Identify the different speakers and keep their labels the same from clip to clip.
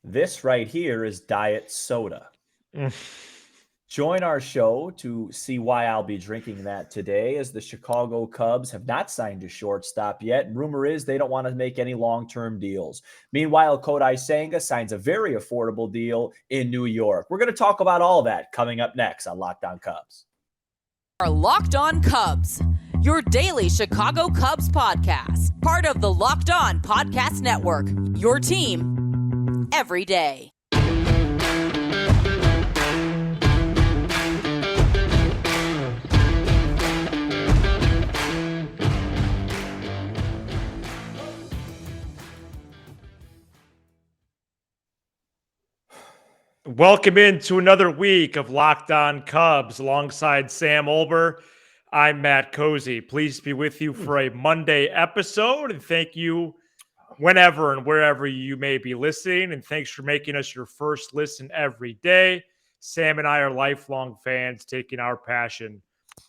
Speaker 1: This right here is diet soda.
Speaker 2: Mm.
Speaker 1: Join our show to see why I'll be drinking that today, as the Chicago Cubs have not signed a shortstop yet. And rumor is they don't want to make any long-term deals. Meanwhile, Kodai Senga signs a very affordable deal in New York. We're going to talk about all that coming up next on Locked On Cubs.
Speaker 3: Are Locked On Cubs, your daily Chicago Cubs podcast, part of the Locked On Podcast Network, your team every day.
Speaker 2: Welcome into another week of Locked On Cubs alongside Sam Olber. I'm Matt Cozy. Pleased to be with you for a Monday episode, and thank you whenever and wherever you may be listening, and thanks for making us your first listen every day. Sam and I are lifelong fans, taking our passion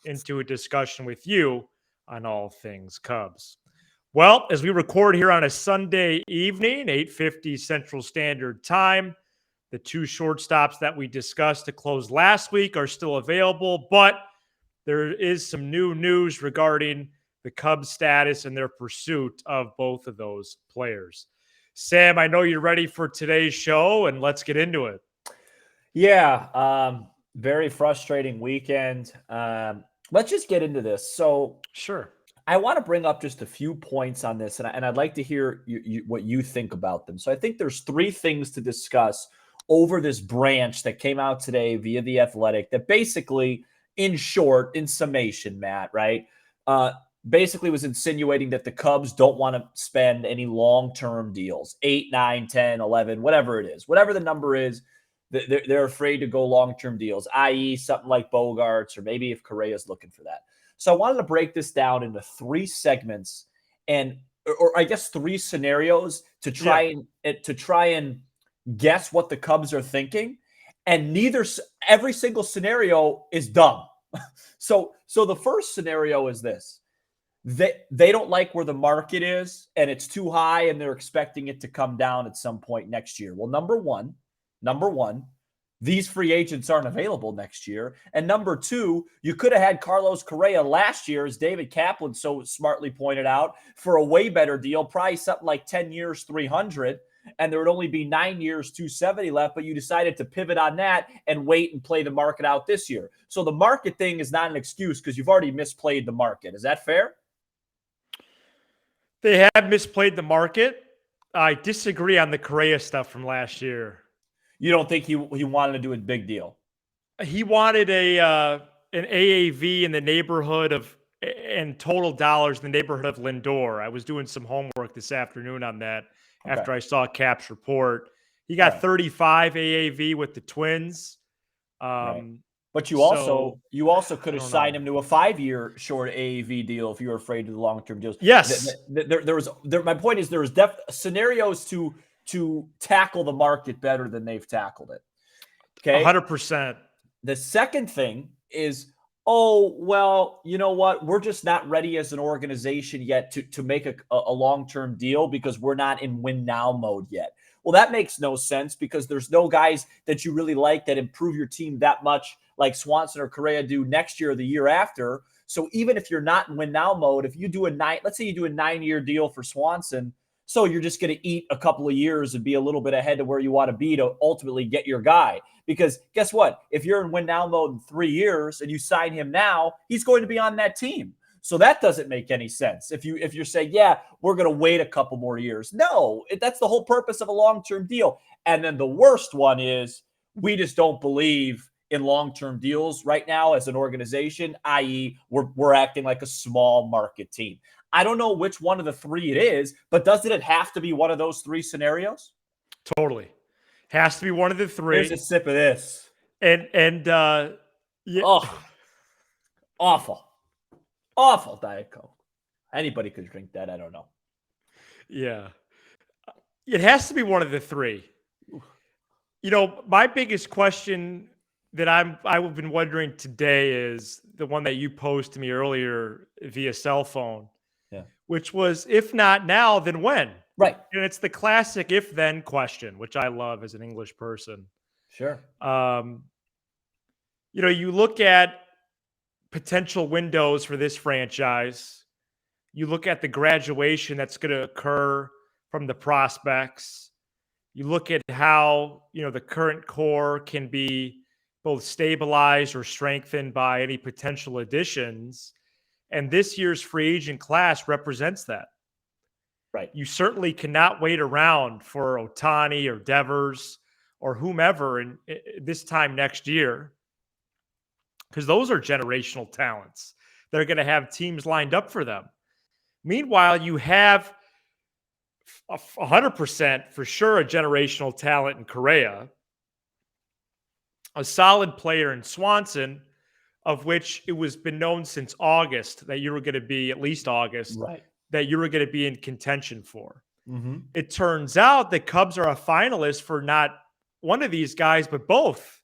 Speaker 2: into a discussion with you on all things Cubs. Well, as we record here on a Sunday evening, 8:50 Central Standard Time, the two shortstops that we discussed to close last week are still available, but there is some new news regarding the Cubs' status and their pursuit of both of those players. Sam, I know you're ready for today's show, and let's get into it.
Speaker 1: Yeah, very frustrating weekend. Let's just get into this. So,
Speaker 2: Sure.
Speaker 1: I want to bring up just a few points on this, and I'd like to hear what you think about them. So I think there's three things to discuss over this branch that came out today via The Athletic that basically, in short, in summation, Matt, right, basically was insinuating that the Cubs don't want to spend any long-term deals, 8, 9, 10, 11, whatever it is. Whatever the number is, they're afraid to go long-term deals, i.e. something like Bogarts, or maybe if Correa is looking for that. So I wanted to break this down into three segments, and or I guess three scenarios to try and guess what the Cubs are thinking. And every single scenario is dumb. So the first scenario is this. They don't like where the market is, and it's too high, and they're expecting it to come down at some point next year. Well, number one, these free agents aren't available next year. And number two, you could have had Carlos Correa last year, as David Kaplan so smartly pointed out, for a way better deal, probably something like 10 years, 300, and there would only be 9 years, 270 left, but you decided to pivot on that and wait and play the market out this year. So the market thing is not an excuse because you've already misplayed the market. Is that fair?
Speaker 2: They have misplayed the market. I disagree on the Correa stuff from last year.
Speaker 1: You don't think he wanted to do a big deal?
Speaker 2: He wanted an AAV in the neighborhood of, and total dollars in the neighborhood of Lindor. I was doing some homework this afternoon on that after I saw Cap's report. He got 35 AAV with the Twins.
Speaker 1: Right. But you also could have signed him to a 5-year short AAV deal if you were afraid of the long-term deals.
Speaker 2: Yes.
Speaker 1: My point is there was scenarios to tackle the market better than they've tackled it. Okay.
Speaker 2: 100%.
Speaker 1: The second thing is, oh, well, you know what? We're just not ready as an organization yet to make a long-term deal because we're not in win now mode yet. Well, that makes no sense because there's no guys that you really like that improve your team that much like Swanson or Correa do next year or the year after. So even if you're not in win now mode, if you do let's say you do a 9-year deal for Swanson, so you're just going to eat a couple of years and be a little bit ahead of where you want to be to ultimately get your guy. Because guess what? If you're in win now mode in 3 years and you sign him now, he's going to be on that team. So that doesn't make any sense. If you're saying, yeah, we're going to wait a couple more years. No, that's the whole purpose of a long-term deal. And then the worst one is we just don't believe in long-term deals right now as an organization, i.e. we're acting like a small market team. I don't know which one of the three it is, but doesn't it have to be one of those three scenarios?
Speaker 2: Totally. Has to be one of the three.
Speaker 1: Here's a sip of this.
Speaker 2: Yeah.
Speaker 1: Oh, awful Diet Coke. Anybody could drink that. I don't know.
Speaker 2: Yeah. It has to be one of the three. You know, my biggest question that I've been wondering today is the one that you posed to me earlier via cell phone.
Speaker 1: Yeah.
Speaker 2: Which was, if not now, then when?
Speaker 1: Right.
Speaker 2: And it's the classic if-then question, which I love as an English person.
Speaker 1: Sure.
Speaker 2: You look at potential windows for this franchise. You look at the graduation that's going to occur from the prospects. You look at how, the current core can be both stabilized or strengthened by any potential additions. And this year's free agent class represents that.
Speaker 1: Right.
Speaker 2: You certainly cannot wait around for Ohtani or Devers or whomever in this time next year, because those are generational talents. They're going to have teams lined up for them. Meanwhile, you have 100% for sure a generational talent in Correa, a solid player in Swanson, of which it was been known since August that you were going to be, at least August,
Speaker 1: Right.
Speaker 2: that you were going to be in contention for.
Speaker 1: Mm-hmm.
Speaker 2: It turns out the Cubs are a finalist for not one of these guys, but both.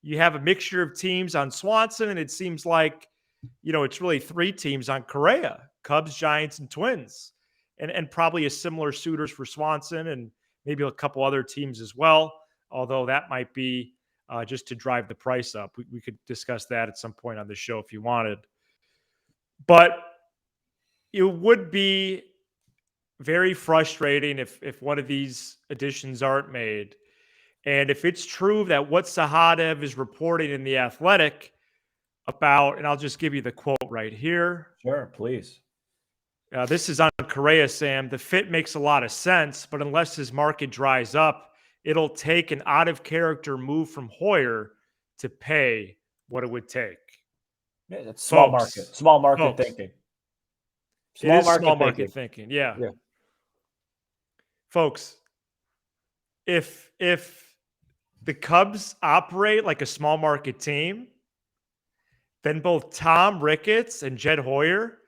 Speaker 2: You have a mixture of teams on Swanson, and it seems like, it's really three teams on Correa: Cubs, Giants, and Twins, and probably a similar suitors for Swanson and maybe a couple other teams as well, although that might be just to drive the price up. We could discuss that at some point on the show if you wanted. But it would be very frustrating if one of these additions aren't made. And if it's true that what Sahadev is reporting in The Athletic about, and I'll just give you the quote right here.
Speaker 1: Sure, please.
Speaker 2: This is on Correa, Sam. The fit makes a lot of sense, but unless his market dries up, it'll take an out-of-character move from Hoyer to pay what it would take.
Speaker 1: Yeah, that's small
Speaker 2: Folks.
Speaker 1: market. Small market
Speaker 2: Folks.
Speaker 1: thinking.
Speaker 2: Small market thinking. Yeah. Folks, if the Cubs operate like a small market team, then both Tom Ricketts and Jed Hoyer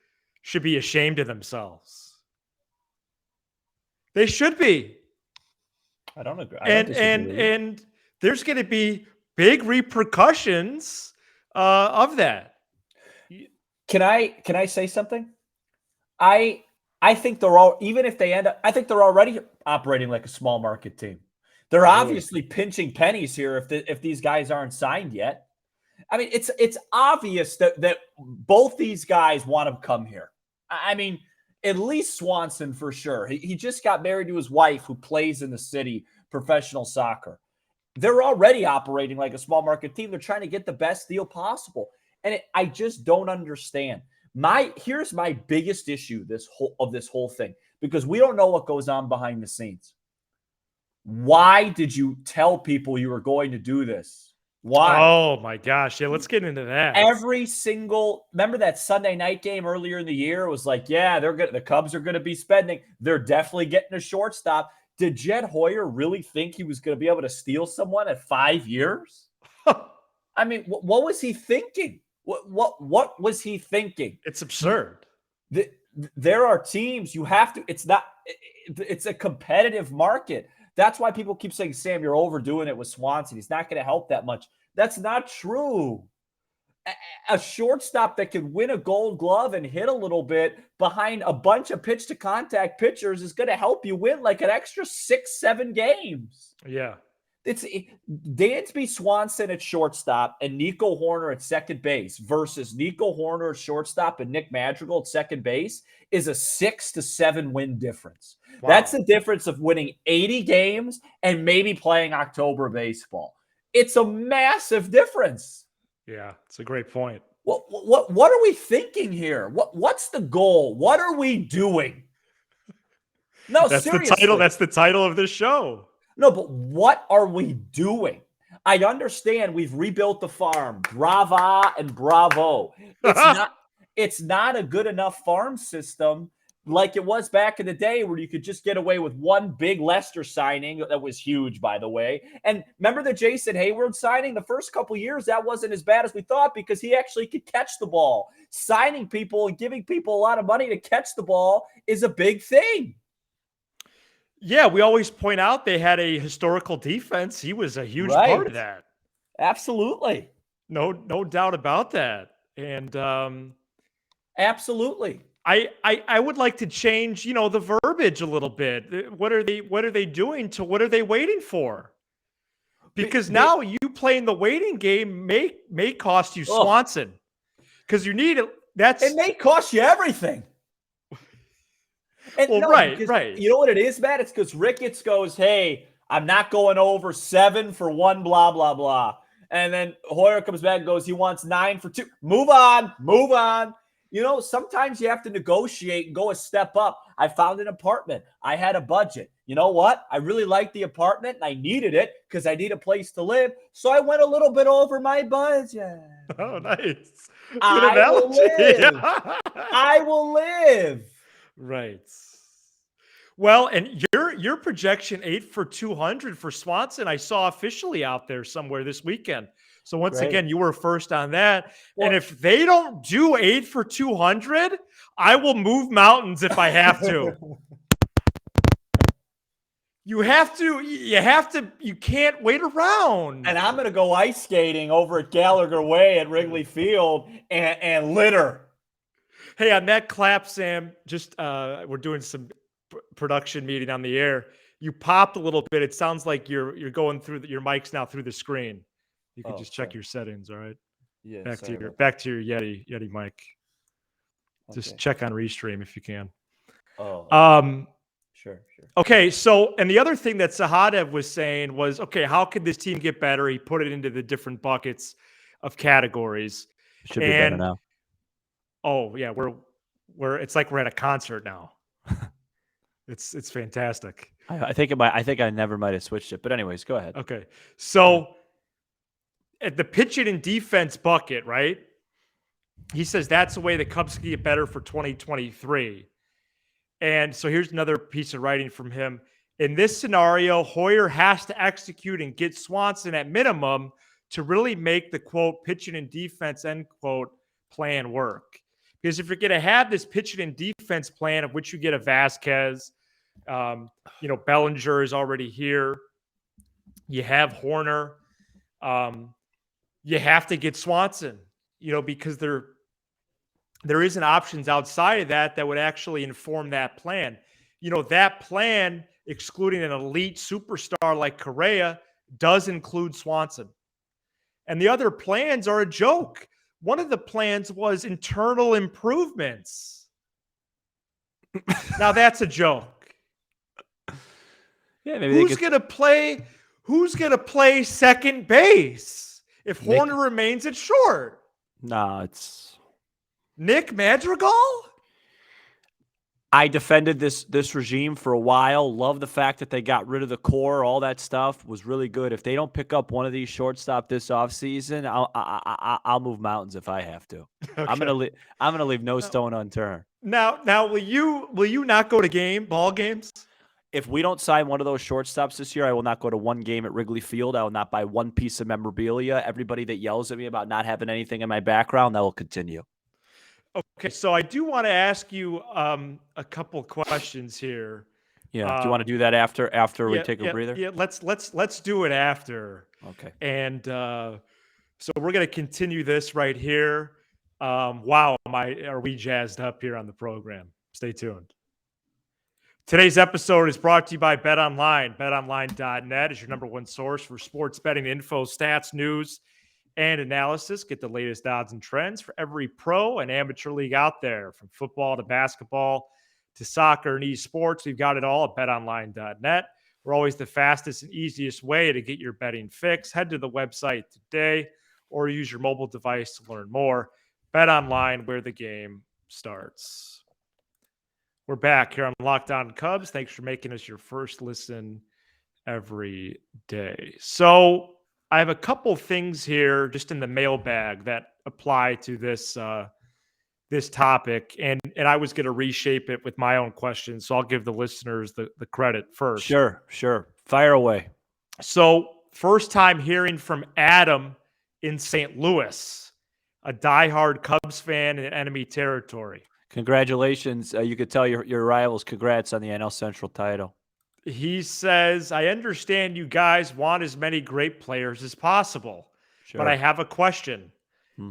Speaker 2: should be ashamed of themselves. They should be.
Speaker 1: I don't agree.
Speaker 2: And there's going to be big repercussions of that.
Speaker 1: Can I say something? I think they're all, even if they end up, I think they're already operating like a small market team. They're obviously pinching pennies here if these guys aren't signed yet. I mean, it's obvious that both these guys want to come here. I mean, at least Swanson for sure. He just got married to his wife who plays in the city, professional soccer. They're already operating like a small market team. They're trying to get the best deal possible. And I just don't understand. Here's my biggest issue this whole thing, because we don't know what goes on behind the scenes. Why did you tell people you were going to do this? Why?
Speaker 2: Oh my gosh. Yeah, let's get into that.
Speaker 1: Remember that Sunday night game earlier in the year? It was like, yeah, the Cubs are going to be spending. They're definitely getting a shortstop. Did Jed Hoyer really think he was going to be able to steal someone at 5 years? I mean, what was he thinking? What was he thinking?
Speaker 2: It's absurd.
Speaker 1: There are teams you have to. It's a competitive market. That's why people keep saying, Sam, you're overdoing it with Swanson. He's not going to help that much. That's not true. A shortstop that can win a Gold Glove and hit a little bit behind a bunch of pitch to contact pitchers is going to help you win like an extra 6-7 games.
Speaker 2: Yeah.
Speaker 1: It's Dansby, Swanson at shortstop and Nico Horner at second base versus Nico Horner at shortstop and Nick Madrigal at second base is a 6-7 win difference. Wow. That's the difference of winning 80 games and maybe playing October baseball. It's a massive difference.
Speaker 2: Yeah, it's a great point.
Speaker 1: What are we thinking here? What's the goal? What are we doing? No,
Speaker 2: that's
Speaker 1: seriously.
Speaker 2: The title. That's the title of this show.
Speaker 1: No, but what are we doing? I understand we've rebuilt the farm. Brava and bravo. It's not a good enough farm system like it was back in the day where you could just get away with one big Lester signing that was huge, by the way. And remember the Jason Hayward signing? The first couple of years, that wasn't as bad as we thought because he actually could catch the ball. Signing people and giving people a lot of money to catch the ball is a big thing.
Speaker 2: Yeah, we always point out they had a historical defense. He was a huge part of that.
Speaker 1: Absolutely.
Speaker 2: No doubt about that. And
Speaker 1: absolutely.
Speaker 2: I would like to change, the verbiage a little bit. What are they doing to what are they waiting for? Because now you playing the waiting game may cost you Swanson. Because you need it.
Speaker 1: It may cost you everything. And
Speaker 2: right.
Speaker 1: You know what it is, Matt? It's because Ricketts goes, hey, I'm not going over 7 for 1, blah, blah, blah. And then Hoyer comes back and goes, he wants 9 for 2. Move on. Sometimes you have to negotiate and go a step up. I found an apartment. I had a budget. You know what? I really liked the apartment and I needed it because I need a place to live. So I went a little bit over my budget.
Speaker 2: Oh, nice.
Speaker 1: I will live.
Speaker 2: Right. Well, and your projection 8 for 200 for Swanson, I saw officially out there somewhere this weekend. So once again, you were first on that. Well, and if they don't do 8 for 200, I will move mountains if I have to. You can't wait around.
Speaker 1: And I'm going to go ice skating over at Gallagher Way at Wrigley Field and litter.
Speaker 2: Hey, on that clap, Sam, just we're doing some production meeting on the air. You popped a little bit. It sounds like you're going through your mic's now through the screen. You can just check your settings, all right?
Speaker 1: Yeah.
Speaker 2: Back to your Yeti mic. Just check on Restream if you can.
Speaker 1: Sure.
Speaker 2: Okay, so and the other thing that Sahadev was saying was, okay, how could this team get better? He put it into the different buckets of categories.
Speaker 1: Should be better now.
Speaker 2: Oh yeah, we're it's like we're at a concert now. It's fantastic.
Speaker 1: I think I never might have switched it, but anyways, go ahead.
Speaker 2: Okay, so at the pitching and defense bucket, right? He says that's the way the Cubs can get better for 2023. And so here's another piece of writing from him. In this scenario, Hoyer has to execute and get Swanson at minimum to really make the, quote, pitching and defense, end quote, plan work. Because if you're going to have this pitching and defense plan of which you get a Vasquez, Bellinger is already here. You have Horner. You have to get Swanson, because there isn't options outside of that would actually inform that plan. That plan, excluding an elite superstar like Correa, does include Swanson. And the other plans are a joke. One of the plans was internal improvements. Now that's a joke.
Speaker 1: Yeah, maybe
Speaker 2: who's gonna play second base if Horner remains at short?
Speaker 1: No, it's
Speaker 2: Nick Madrigal?
Speaker 1: I defended this regime for a while. Love the fact that they got rid of the core. All that stuff was really good. If they don't pick up one of these shortstop this offseason, I'll move mountains if I have to. Okay. I'm gonna leave no stone unturned.
Speaker 2: Now, will you not go to ball games?
Speaker 1: If we don't sign one of those shortstops this year, I will not go to one game at Wrigley Field. I will not buy one piece of memorabilia. Everybody that yells at me about not having anything in my background, that will continue.
Speaker 2: Okay, so I do want to ask you a couple questions here.
Speaker 1: Yeah, do you want to do that after we take a breather?
Speaker 2: Yeah, let's do it after.
Speaker 1: Okay.
Speaker 2: And so we're going to continue this right here. Wow, are we jazzed up here on the program? Stay tuned. Today's episode is brought to you by BetOnline. BetOnline.net is your number one source for sports betting info, stats, news, and analysis. Get the latest odds and trends for every pro and amateur league out there, from football to basketball to soccer and esports. We've got it all at betonline.net. We're always the fastest and easiest way to get your betting fix. Head to the website today or use your mobile device to learn more. BetOnline, where the game starts. We're back here on Locked On Cubs. Thanks for making us your first listen every day. So I have a couple things here just in the mailbag that apply to this this topic, and I was going to reshape it with my own questions, so I'll give the listeners the credit first.
Speaker 1: Sure. Fire away.
Speaker 2: So first time hearing from Adam in St. Louis, a diehard Cubs fan in enemy territory.
Speaker 1: Congratulations. You could tell your rivals congrats on the NL Central title.
Speaker 2: He says, I understand you guys want as many great players as possible, but I have a question.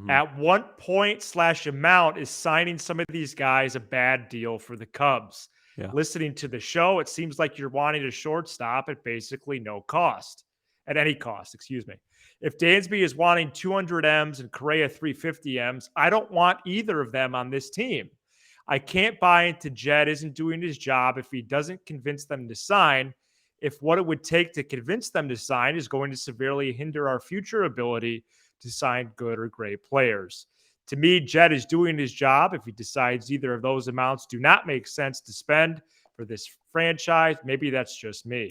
Speaker 2: At what point/amount is signing some of these guys a bad deal for the Cubs?
Speaker 1: Yeah.
Speaker 2: Listening to the show, it seems like you're wanting a shortstop at basically no cost, at any cost, excuse me. If Dansby is wanting 200 M's and Correa 350 M's, I don't want either of them on this team. I can't buy into Jed isn't doing his job if he doesn't convince them to sign, if what it would take to convince them to sign is going to severely hinder our future ability to sign good or great players. To me, Jed is doing his job. If he decides either of those amounts do not make sense to spend for this franchise, maybe that's just me.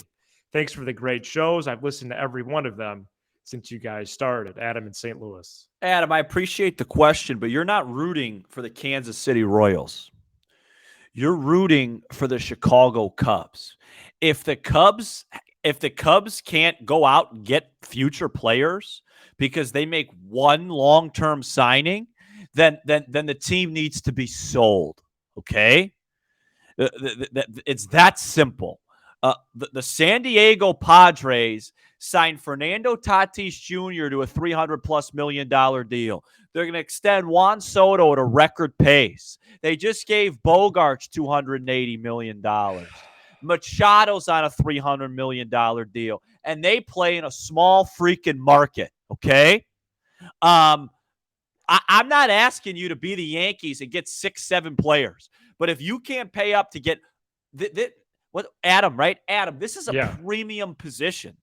Speaker 2: Thanks for the great shows. I've listened to every one of them since you guys started. Adam in St. Louis.
Speaker 1: Adam, I appreciate the question, but you're not rooting for the Kansas City Royals. You're rooting for the Chicago Cubs. If the Cubs can't go out and get future players because they make one long-term signing, then the team needs to be sold. Okay? It's that simple. The San Diego Padres signed Fernando Tatis Jr. to a $300+ million deal. They're going to extend Juan Soto at a record pace. They just gave Bogarts $280 million. Machado's on a $300 million deal, and they play in a small freaking market. Okay, I'm not asking you to be the Yankees and get 6-7 players, but if you can't pay up to get what Adam, right? Adam, this is a premium position.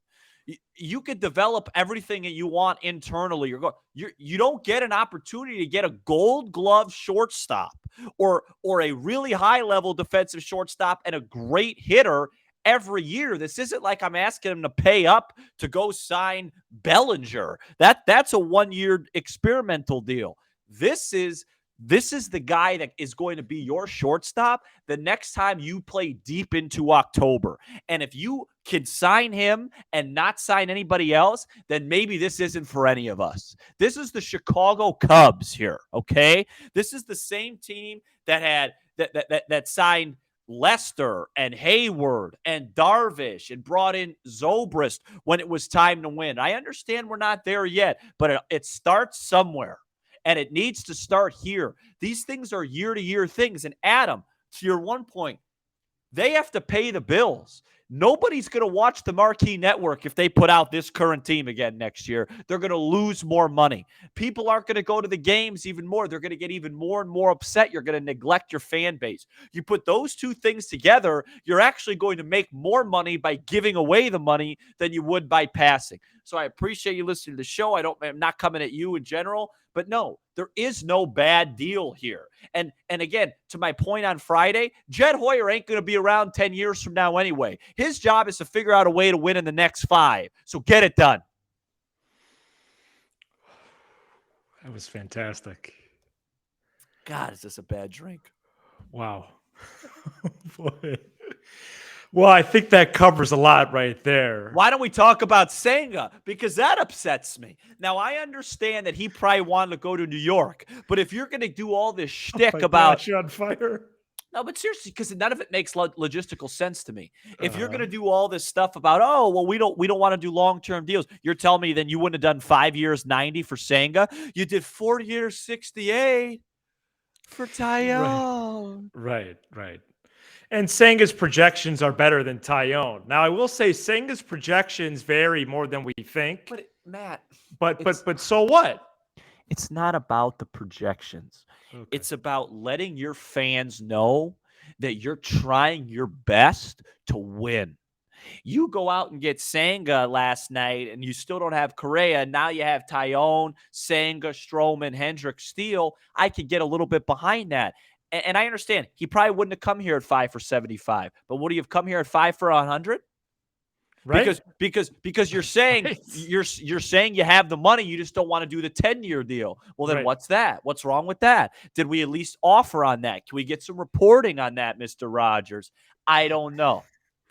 Speaker 1: You could develop everything that you want internally. You don't get an opportunity to get a Gold Glove shortstop or a really high level defensive shortstop and a great hitter every year. This isn't like I'm asking him to pay up to go sign Bellinger. That's a 1-year experimental deal. This is the guy that is going to be your shortstop the next time you play deep into October. And if you can sign him and not sign anybody else, then maybe this isn't for any of us. This is the Chicago Cubs here, okay? This is the same team that had that signed Lester and Hayward and Darvish and brought in Zobrist when it was time to win. I understand we're not there yet, but it starts somewhere. And it needs to start here. These things are year-to-year things. And Adam, to your one point, they have to pay the bills. Nobody's going to watch the marquee network if they put out this current team again next year. They're going to lose more money. People aren't going to go to the games even more. They're going to get even more and more upset. You're going to neglect your fan base. You put those two things together, you're actually going to make more money by giving away the money than you would by passing. So I appreciate you listening to the show. I'm not coming at you in general, but no, there is no bad deal here. And again, to my point on Friday, Jed Hoyer ain't going to be around 10 years from now anyway. His job is to figure out a way to win in the next 5. So get it done.
Speaker 2: That was fantastic.
Speaker 1: God, is this a bad drink?
Speaker 2: Wow. Boy. Well, I think that covers a lot right there.
Speaker 1: Why don't we talk about Senga? Because that upsets me. Now, I understand that he probably wanted to go to New York, but if you're going to do all this shtick about...
Speaker 2: Gosh, you're on fire.
Speaker 1: No, but seriously, because none of it makes logistical sense to me. If you're going to do all this stuff about, oh, well, we don't want to do long-term deals, you're telling me then you wouldn't have done 5 years, 90 for Senga? You did 4 years, 68 for Tyone.
Speaker 2: Right. And Senga's projections are better than Tyone. Now, I will say Senga's projections vary more than we think.
Speaker 1: But Matt,
Speaker 2: but so what?
Speaker 1: It's not about the projections. Okay. It's about letting your fans know that you're trying your best to win. You go out and get Senga last night, and you still don't have Correa. Now you have Tyone, Senga, Stroman, Hendricks, Steele. I could get a little bit behind that. And I understand he probably wouldn't have come here at 5 for 75, but would he have come here at 5 for 100?
Speaker 2: Right?
Speaker 1: Because you're saying right. you're saying you have the money, you just don't want to do the 10-year deal. Well, then What's that? What's wrong with that? Did we at least offer on that? Can we get some reporting on that, Mr. Rogers? I don't know.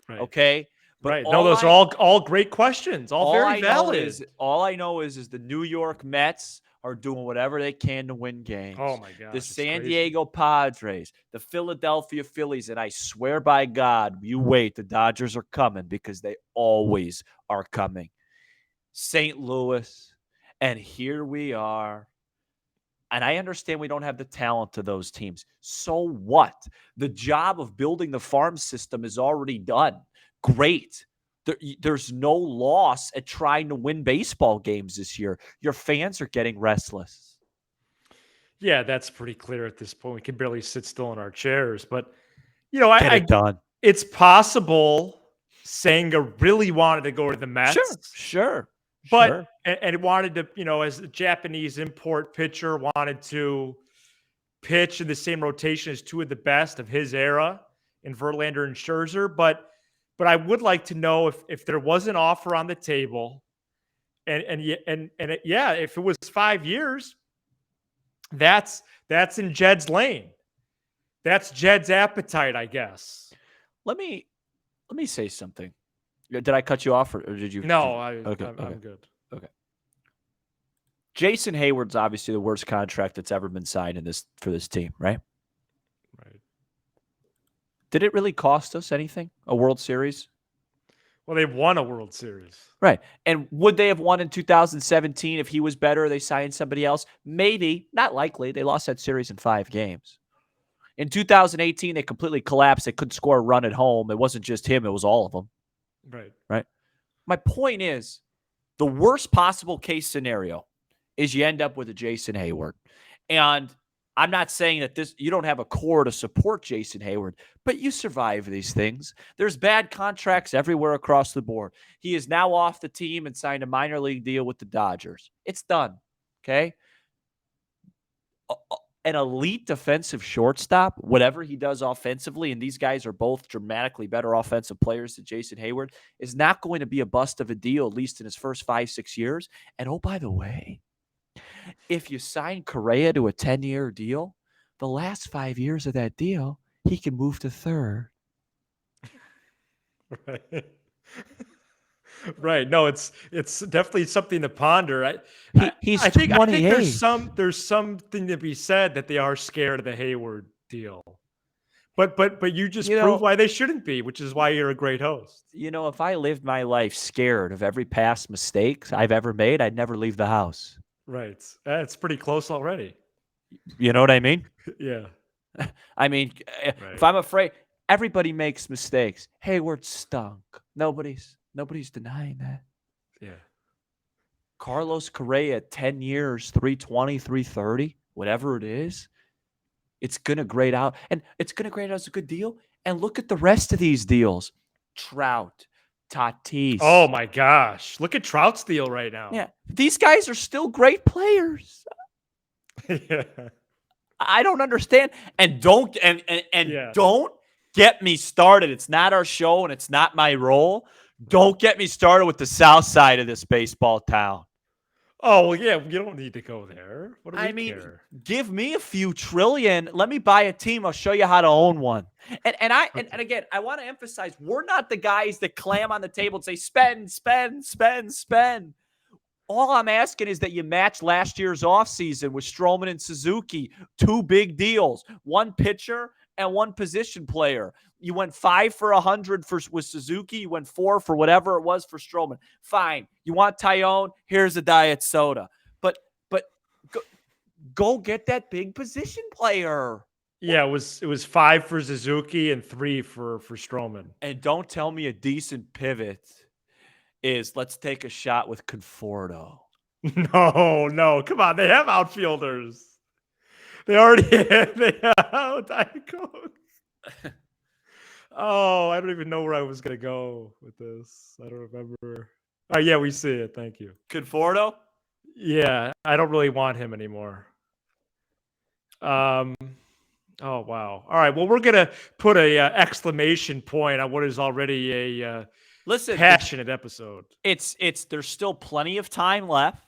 Speaker 2: Right.
Speaker 1: Okay.
Speaker 2: But no, those are all great questions, all very valid.
Speaker 1: All I know is the New York Mets are doing whatever they can to win games.
Speaker 2: Oh, my God.
Speaker 1: The San Diego Padres, the Philadelphia Phillies, and I swear by God, you wait, the Dodgers are coming because they always are coming. St. Louis, and here we are, And I understand we don't have the talent to those teams. So what? The job of building the farm system is already done. Great. There's no loss at trying to win baseball games this year. Your fans are getting restless.
Speaker 2: Yeah, that's pretty clear at this point. We can barely sit still in our chairs. But,
Speaker 1: Get it done.
Speaker 2: It's possible Senga really wanted to go to the Mets.
Speaker 1: Sure.
Speaker 2: But and wanted to, as a Japanese import pitcher, wanted to pitch in the same rotation as two of the best of his era in Verlander and Scherzer. But I would like to know if there was an offer on the table, and if it was 5 years, that's in Jed's lane. That's Jed's appetite, I guess.
Speaker 1: Let me say something. Did I cut you off, or did you?
Speaker 2: No,
Speaker 1: I'm
Speaker 2: good.
Speaker 1: Okay. Jason Hayward's obviously the worst contract that's ever been signed for this team, right?
Speaker 2: Right.
Speaker 1: Did it really cost us anything? A World Series?
Speaker 2: Well, they won a World Series.
Speaker 1: Right. And would they have won in 2017 if he was better? They signed somebody else? Maybe. Not likely. They lost that series in 5 games. In 2018, they completely collapsed. They couldn't score a run at home. It wasn't just him. It was all of them. Right. My point is, the worst possible case scenario is you end up with a Jason Hayward. And I'm not saying that you don't have a core to support Jason Hayward, but you survive these things. There's bad contracts everywhere across the board. He is now off the team and signed a minor league deal with the Dodgers. It's done. Okay. An elite defensive shortstop, whatever he does offensively, and these guys are both dramatically better offensive players than Jason Hayward, is not going to be a bust of a deal, at least in his first 5-6 years. And oh, by the way, if you sign Correa to a 10-year deal, the last 5 years of that deal, he can move to third.
Speaker 2: Right. Right. No, it's definitely something to ponder.
Speaker 1: He's
Speaker 2: I think
Speaker 1: 28.
Speaker 2: there's something to be said that they are scared of the Hayward deal. But you just prove why they shouldn't be, which is why you're a great host.
Speaker 1: If I lived my life scared of every past mistake I've ever made, I'd never leave the house.
Speaker 2: Right. It's pretty close already.
Speaker 1: You know what I mean?
Speaker 2: Yeah.
Speaker 1: I mean, if I'm afraid, everybody makes mistakes. Hayward stunk. Nobody's denying that.
Speaker 2: Yeah.
Speaker 1: Carlos Correa, 10 years, 320, 330, whatever it is. It's going to grade out. And it's going to grade out as a good deal. And look at the rest of these deals. Trout, Tatis.
Speaker 2: Oh, my gosh. Look at Trout's deal right now.
Speaker 1: Yeah. These guys are still great players.
Speaker 2: Yeah.
Speaker 1: I don't understand. And don't get me started. It's not our show and it's not my role. Don't get me started with the south side of this baseball town.
Speaker 2: Oh, well, yeah, you don't need to go there. What do we care?
Speaker 1: Give me a few trillion. Let me buy a team. I'll show you how to own one. And again, I want to emphasize, we're not the guys that clam on the table and say, spend, spend, spend, spend. All I'm asking is that you match last year's offseason with Stroman and Suzuki. 2 big deals, 1 pitcher and 1 position player. You went 5 for 100 with Suzuki. You went 4 for whatever it was for Stroman. Fine. You want Tyone? Here's a diet soda. But go get that big position player.
Speaker 2: Yeah, it was 5 for Suzuki and 3 for Stroman.
Speaker 1: And don't tell me a decent pivot is let's take a shot with Conforto.
Speaker 2: No. Come on. They have outfielders. They already have Diet Coke. Oh, I don't even know where I was going to go with this. I don't remember. Oh, yeah, we see it. Thank you.
Speaker 1: Conforto?
Speaker 2: Yeah, I don't really want him anymore. Oh, wow. All right, well, we're going to put a exclamation point on what is already a passionate episode.
Speaker 1: There's still plenty of time left.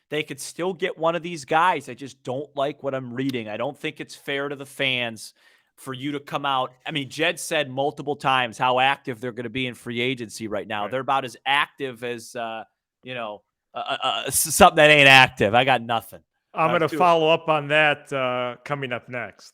Speaker 1: They could still get one of these guys. I just don't like what I'm reading. I don't think it's fair to the fans for you to come out. I mean, Jed said multiple times how active they're going to be in free agency right now. Right. They're about as active as, something that ain't active. I got nothing.
Speaker 2: I'm going to follow up on that coming up next.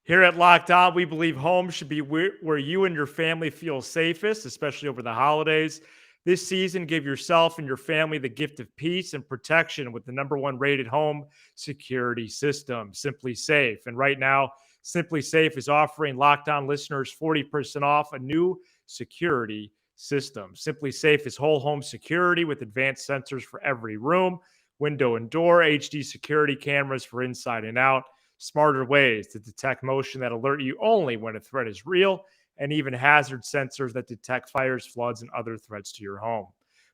Speaker 2: Here at Locked On, we believe home should be where you and your family feel safest, especially over the holidays. This season, give yourself and your family the gift of peace and protection with the #1 rated home security system, Simply Safe. And right now, Simply Safe is offering Locked On listeners 40% off a new security system. Simply Safe is whole home security with advanced sensors for every room, window and door, HD security cameras for inside and out, smarter ways to detect motion that alert you only when a threat is real, and even hazard sensors that detect fires, floods, and other threats to your home.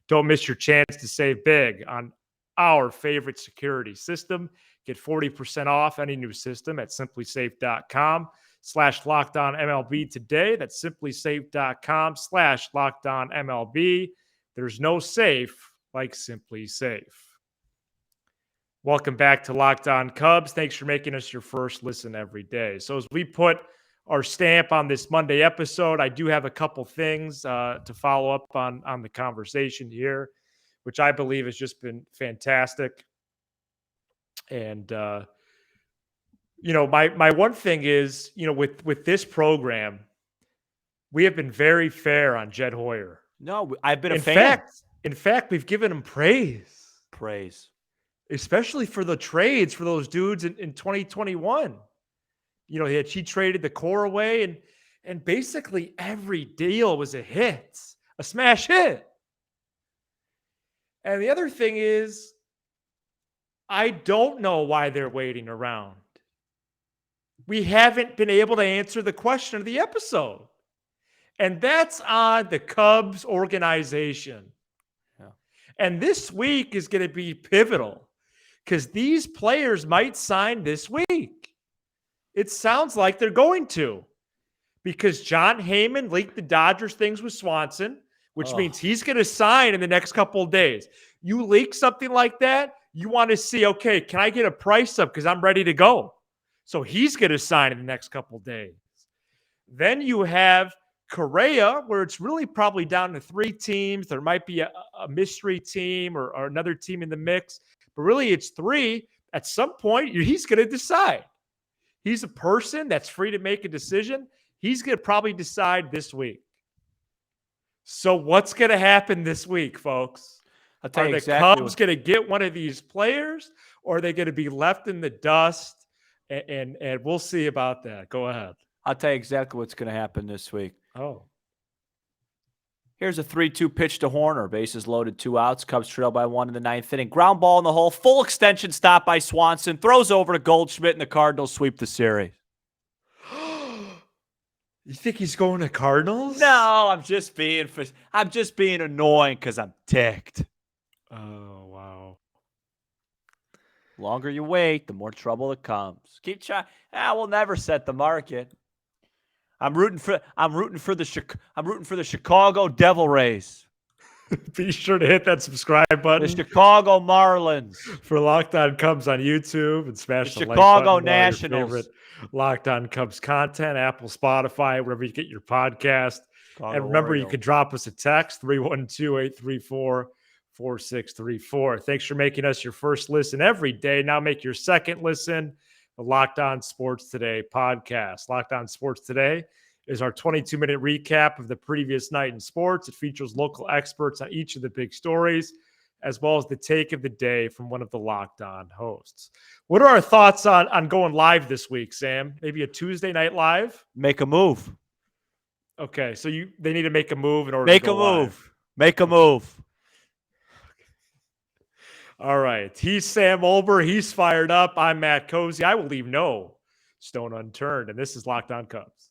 Speaker 2: Don't miss your chance to save big on our favorite security system. Get 40% off any new system at simplysafe.com/LockedOnMLB today. That's simplysafe.com/LockedOnMLB. There's no safe like Simply Safe. Welcome back to Locked On Cubs. Thanks for making us your first listen every day. So as we put our stamp on this Monday episode, I do have a couple things to follow up on the conversation here, which I believe has just been fantastic. And, my one thing is, with this program, we have been very fair on Jed Hoyer.
Speaker 1: No, I've been a fan.
Speaker 2: In fact, we've given him praise.
Speaker 1: Praise.
Speaker 2: Especially for the trades for those dudes in 2021. He traded the core away, and basically every deal was a hit, a smash hit. And the other thing is, I don't know why they're waiting around. We haven't been able to answer the question of the episode. And that's on the Cubs organization.
Speaker 1: Yeah.
Speaker 2: And this week is going to be pivotal because these players might sign this week. It sounds like they're going to, because John Heyman leaked the Dodgers things with Swanson, which means he's going to sign in the next couple of days. You leak something like that, you want to see, okay, can I get a price up because I'm ready to go? So he's going to sign in the next couple of days. Then you have Correa, where it's really probably down to 3 teams. There might be a mystery team or another team in the mix, but really it's 3. At some point, he's going to decide. He's a person that's free to make a decision. He's going to probably decide this week. So what's going to happen this week, folks?
Speaker 1: I'll tell you
Speaker 2: Are the Cubs going to get one of these players, or are they going to be left in the dust? And we'll see about that. Go ahead.
Speaker 1: I'll tell you exactly what's going to happen this week.
Speaker 2: Oh.
Speaker 1: Here's a 3-2 pitch to Horner. Bases loaded, 2 outs. Cubs trail by 1 in the 9th inning. Ground ball in the hole. Full extension stop by Swanson. Throws over to Goldschmidt, and the Cardinals sweep the series.
Speaker 2: You think he's going to Cardinals?
Speaker 1: No, I'm just being annoying because I'm ticked.
Speaker 2: Oh, wow.
Speaker 1: Longer you wait, the more trouble it comes. Keep trying. We'll never set the market. I'm rooting for the Chicago Devil Rays.
Speaker 2: Be sure to hit that subscribe button.
Speaker 1: The Chicago Marlins.
Speaker 2: For Locked On Cubs on YouTube, and smash the
Speaker 1: Chicago
Speaker 2: like button.
Speaker 1: Nationals.
Speaker 2: Favorite Locked On Cubs content, Apple, Spotify, wherever you get your podcast.
Speaker 1: Chicago
Speaker 2: And remember,
Speaker 1: Orioles.
Speaker 2: you can drop us a text, 312-834-4634. Thanks for making us your first listen every day. Now make your second listen, the Locked On Sports Today podcast. Locked On Sports Today is our 22-minute recap of the previous night in sports. It features local experts on each of the big stories, as well as the take of the day from one of the Locked On hosts. What are our thoughts on going live this week, Sam? Maybe a Tuesday night live?
Speaker 1: Make a move.
Speaker 2: Okay, so they need to make a move in order to go live.
Speaker 1: Make a move.
Speaker 2: All right. He's Sam Olber. He's fired up. I'm Matt Cozy. I will leave no stone unturned, and this is Locked On Cubs.